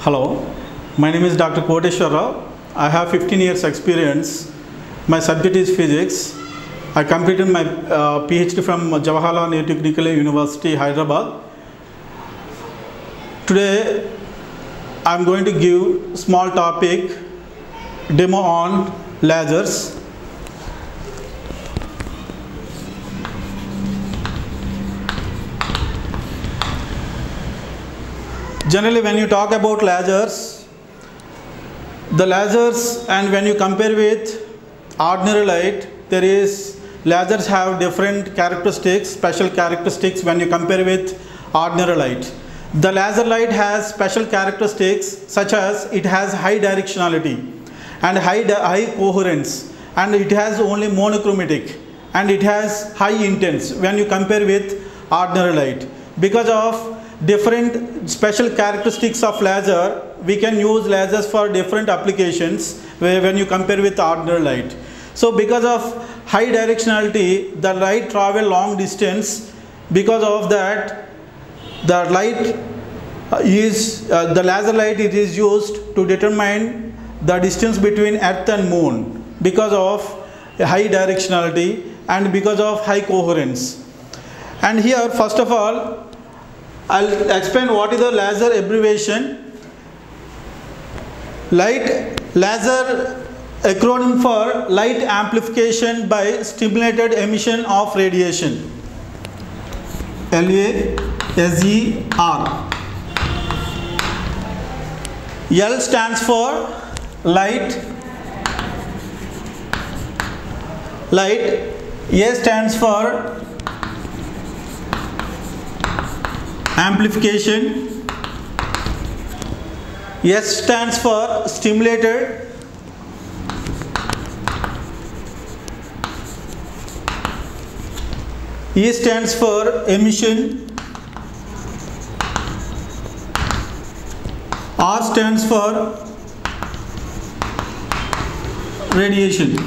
Hello, my name is Dr. Koteshwar Rao. I have 15 years experience. My subject is physics. I completed my PhD from Jawaharlal Nehru Technical University, Hyderabad. Today, I am going to give small topic demo on lasers. Generally, when you talk about lasers, and when you compare with ordinary light, lasers have different characteristics, special characteristics when you compare with ordinary light. The laser light has special characteristics such as it has high directionality and high coherence, and it has only monochromatic, and it has high intense when you compare with ordinary light. Because of different special characteristics of laser, we can use lasers for different applications when you compare with ordinary light. So because of high directionality, the light travel long distance. Because of that, the laser light it is used to determine the distance between Earth and Moon because of high directionality and because of high coherence. And here, first of all, I'll explain what is the laser abbreviation. Laser acronym for light amplification by stimulated emission of radiation. LASER. L stands for light. A stands for amplification. S stands for stimulated. E stands for emission. R stands for radiation.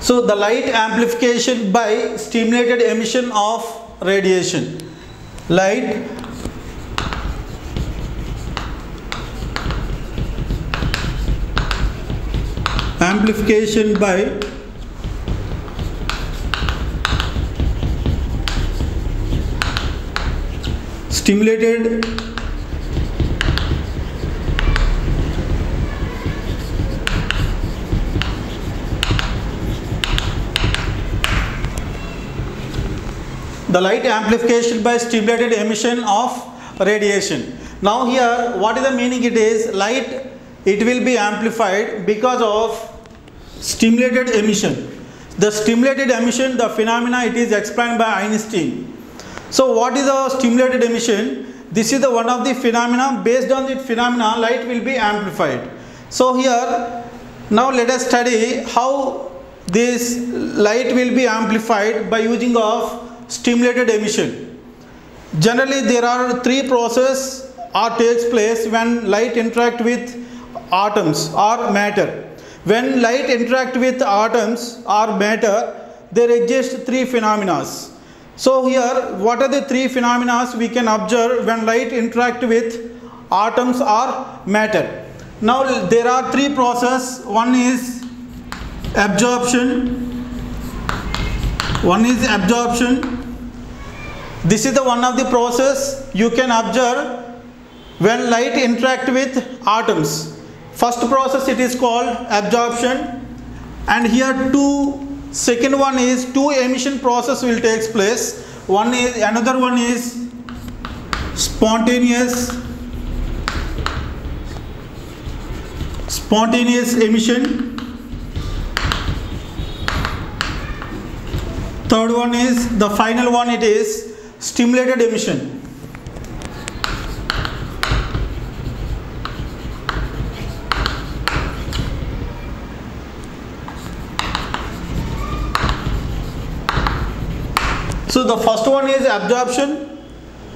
So the light amplification by stimulated emission of radiation. Light amplification by stimulated the light amplification by stimulated emission of radiation. Now here, what is the meaning? It is light, it will be amplified because of stimulated emission. The stimulated emission, the phenomena, it is explained by Einstein. So what is the stimulated emission? This is the one of the phenomena. Based on the phenomena, light will be amplified. So here, now let us study how this light will be amplified by using of stimulated emission. Generally, there are three processes takes place when light interact with atoms or matter. When light interact with atoms or matter, there exist three phenomena. So here, what are the three phenomena we can observe when light interact with atoms or matter? Now there are three processes. One is absorption. This is the one of the process you can observe when light interact with atoms. First process, it is called absorption, and here second one is two emission process will take place. Another one is spontaneous emission. Third one is the final one, it is stimulated emission. So the first one is absorption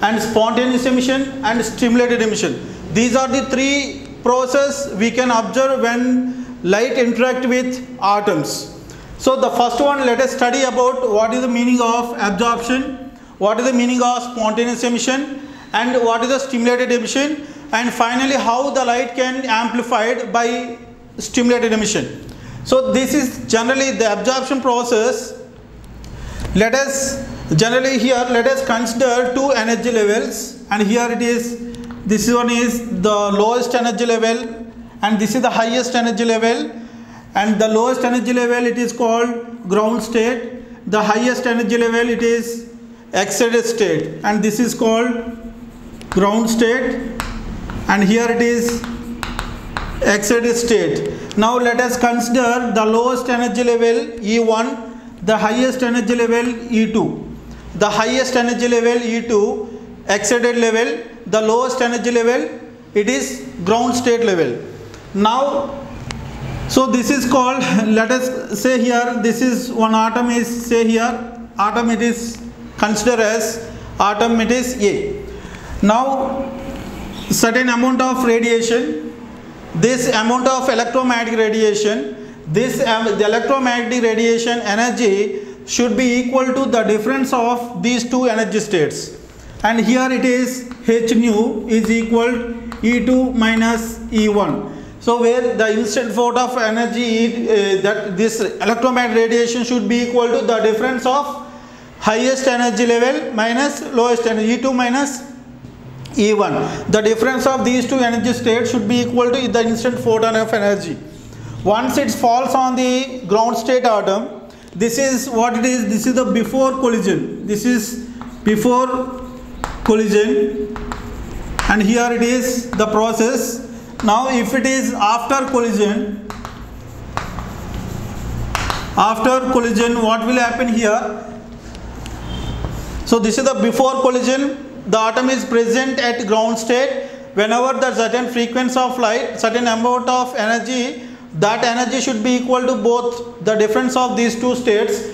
and spontaneous emission and stimulated emission. These are the three processes we can observe when light interact with atoms. So the first one, let us study about what is the meaning of absorption, what is the meaning of spontaneous emission, and what is the stimulated emission. and finally how the light can amplified by stimulated emission. So this is generally the absorption process. Let us consider two energy levels, and here it is, this one is the lowest energy level and this is the highest energy level, and the lowest energy level it is called ground state, the highest energy level it is excited state, and this is called ground state, and here it is excited state. Now let us consider the lowest energy level E1, the highest energy level E2. The highest energy level E2, excited level, the lowest energy level it is ground state level. Now, so this is called, let us say here, this is one atom is, say here, atom it is considered as atom it is A. Now, certain amount of radiation, this amount of electromagnetic radiation, the electromagnetic radiation energy should be equal to the difference of these two energy states, and here it is h nu is equal E2 minus E1. So where the instant photon of energy that this electromagnetic radiation should be equal to the difference of highest energy level minus lowest energy, E2 minus E1. The difference of these two energy states should be equal to the instant photon of energy. Once it falls on the ground state atom, this is what it is, this is the before collision, this is before collision, and here it is the process. Now if it is after collision, what will happen here? So this is the before collision, the atom is present at ground state. Whenever the certain frequency of light, certain amount of energy, that energy should be equal to both the difference of these two states.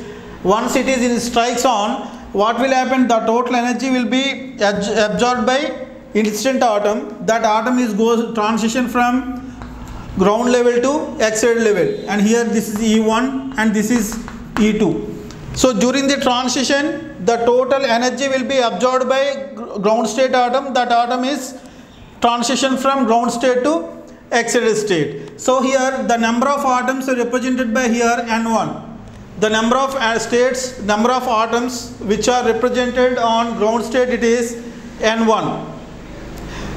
Once it is in strikes on, what will happen? The total energy will be absorbed by instant atom. That atom is goes transition from ground level to excited level, and here this is E1 and this is E2. So during the transition, the total energy will be absorbed by ground state atom. That atom is transition from ground state to excited state. So here the number of atoms are represented by here N1. The number of states, number of atoms which are represented on ground state, it is N1.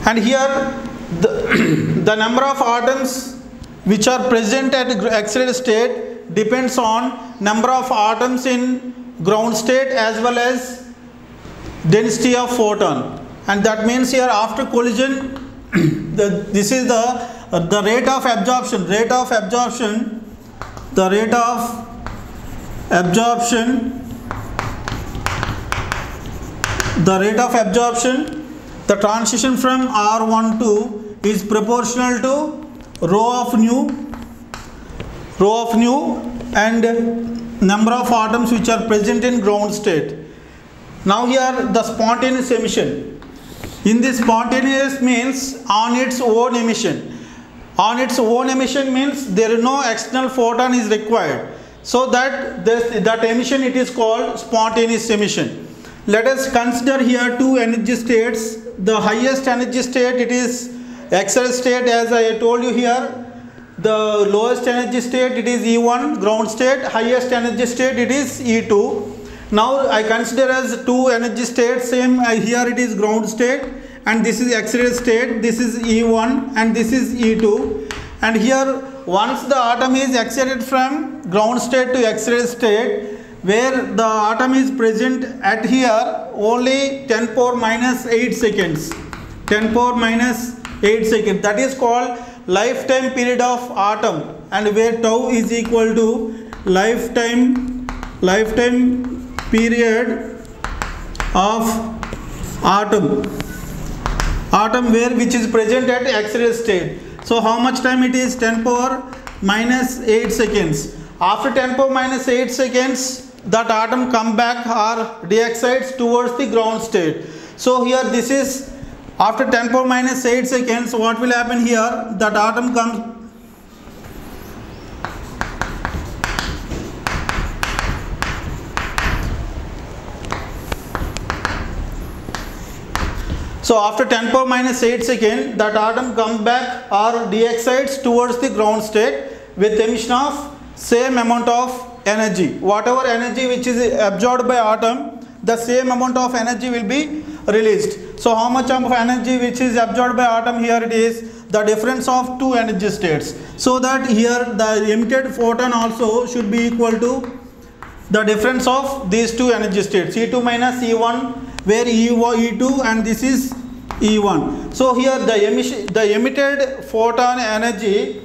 And here the number of atoms which are present at excited state depends on number of atoms in ground state as well as density of photon. And that means here after collision, this is the rate of absorption, the transition from R1 to is proportional to rho of nu and number of atoms which are present in ground state. Now here the spontaneous emission. In this spontaneous means on its own emission. On its own emission means there is no external photon is required. So that emission it is called spontaneous emission. Let us consider here two energy states. The highest energy state it is excited state, as I told you here. The lowest energy state it is E1 ground state, highest energy state it is E2. Now I consider as two energy states, same here it is ground state and this is excited state, this is E1 and this is E2. And here once the atom is excited from ground state to excited state, where the atom is present at here only 10 power minus 8 seconds. 10 power minus 8 seconds. That is called lifetime period of atom, and where tau is equal to lifetime period of atom where which is present at excited state. So how much time it is? 10 power minus 8 seconds. After 10 power minus 8 seconds, that atom come back or de-excites towards the ground state. So here this is after 10 power minus 8 seconds, what will happen here? That atom comes. So after 10 power minus 8 seconds, that atom comes back or de-excites towards the ground state with emission of same amount of energy. Whatever energy which is absorbed by atom, the same amount of energy will be released. So how much of energy which is absorbed by atom? Here it is the difference of two energy states. So that here the emitted photon also should be equal to the difference of these two energy states, E2 minus E1, where E2 and this is E1. So here the emitted photon energy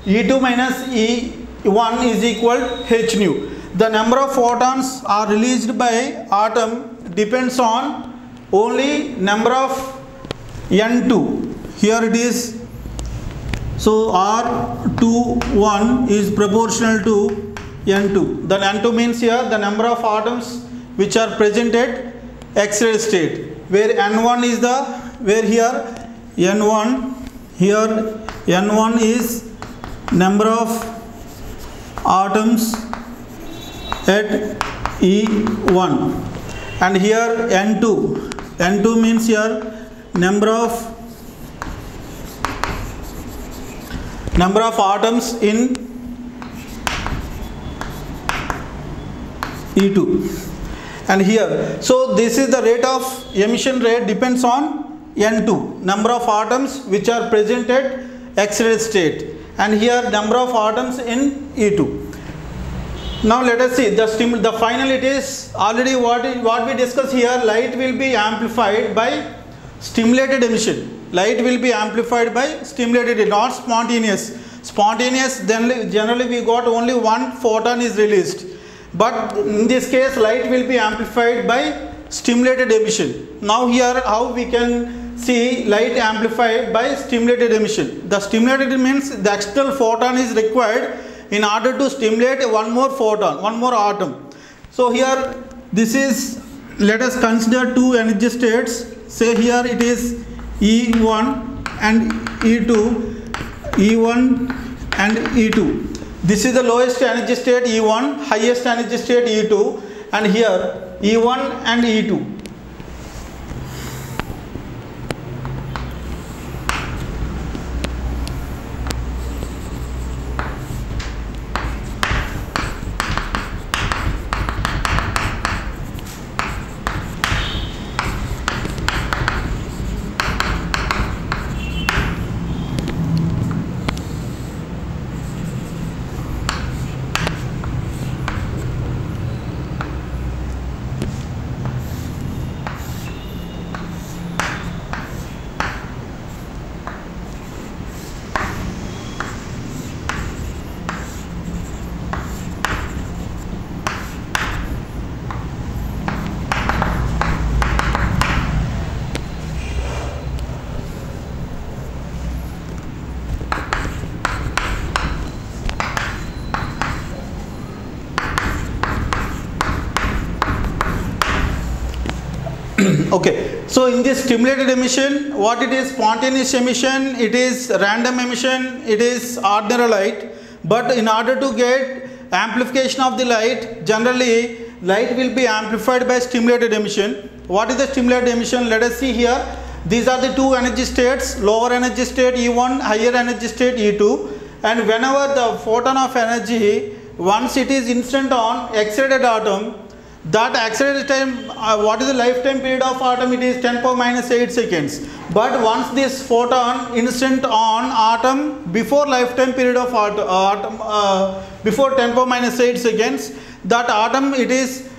E2 minus E1 is equal h nu. The number of photons are released by atom depends on only number of N2. Here it is. So R21 is proportional to N2. The N2 means here the number of atoms which are present at X-ray state, where N1 is the, where here N1, here N1 is number of atoms at E1, and here N2 means here number of atoms in E2, and here, so this is the rate of emission rate depends on N2, number of atoms which are present at X-ray state, and here number of atoms in E2. Now let us see the final. It is already what we discussed here. Light will be amplified by stimulated emission. Light will be amplified by stimulated, not spontaneous. Spontaneous, then generally we got only one photon is released. But in this case, light will be amplified by stimulated emission. Now here how we can see light amplified by stimulated emission. The stimulated means the external photon is required in order to stimulate one more photon, one more atom. So here this is, let us consider two energy states. Say here it is E1 and E2, E1 and E2. This is the lowest energy state E1, highest energy state E2, and here E1 and E2. Okay, so in this stimulated emission, what it is? Spontaneous emission, it is random emission, it is ordinary light. But in order to get amplification of the light, generally light will be amplified by stimulated emission. What is the stimulated emission? Let us see here. These are the two energy states, lower energy state E1, higher energy state E2. And whenever the photon of energy, once it is incident on excited atom, that accelerated time, what is the lifetime period of atom? It is 10 power minus 8 seconds. But once this photon incident on atom before lifetime period of atom, before 10 power minus 8 seconds, that atom it is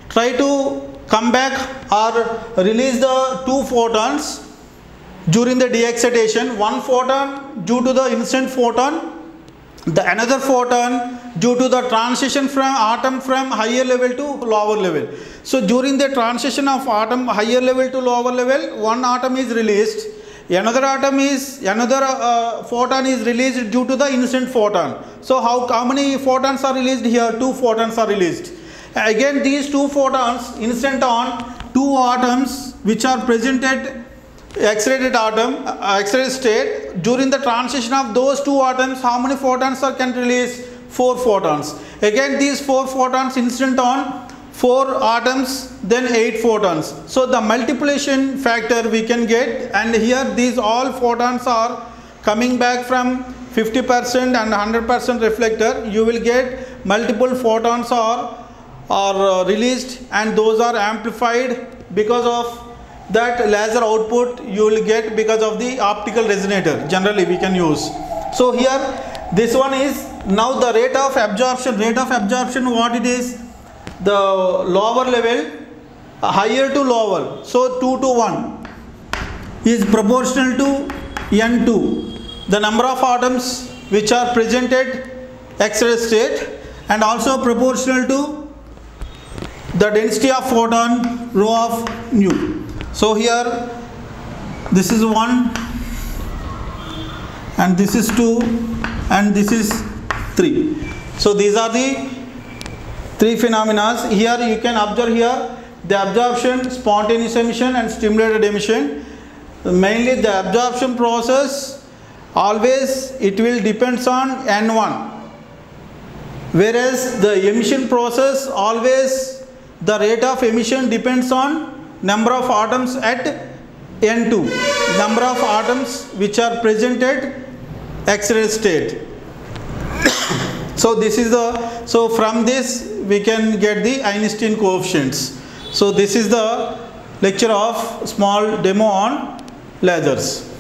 try to come back or release the two photons during the de-excitation. One photon due to the incident photon, the another photon due to the transition from atom from higher level to lower level. So during the transition of atom higher level to lower level, one atom is released, another photon is released due to the incident photon. So how many photons are released here? Two photons are released. Again these two photons incident on two atoms which are present at excited atom, excited state. During the transition of those two atoms, how many photons can release? 4 photons. Again these 4 photons incident on 4 atoms, then 8 photons. So the multiplication factor we can get, and here these all photons are coming back from 50% and 100% reflector. You will get multiple photons are released, and those are amplified. Because of that laser output you will get because of the optical resonator generally we can use. So here this one is now the rate of absorption. What it is, the lower level higher to lower, so 2 to 1 is proportional to N2, the number of atoms which are present at X-ray state, and also proportional to the density of photon rho of nu. So here this is 1 and this is 2 and this is 3. So these are the 3 phenomena. Here you can observe here the absorption, spontaneous emission and stimulated emission. Mainly the absorption process always it will depends on N1, whereas the emission process always the rate of emission depends on number of atoms at N2, number of atoms which are present at X-ray state. So this is so from this we can get the Einstein coefficients. So this is the lecture of small demo on lasers.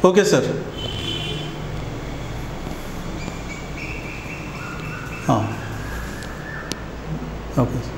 Okay sir. Okay.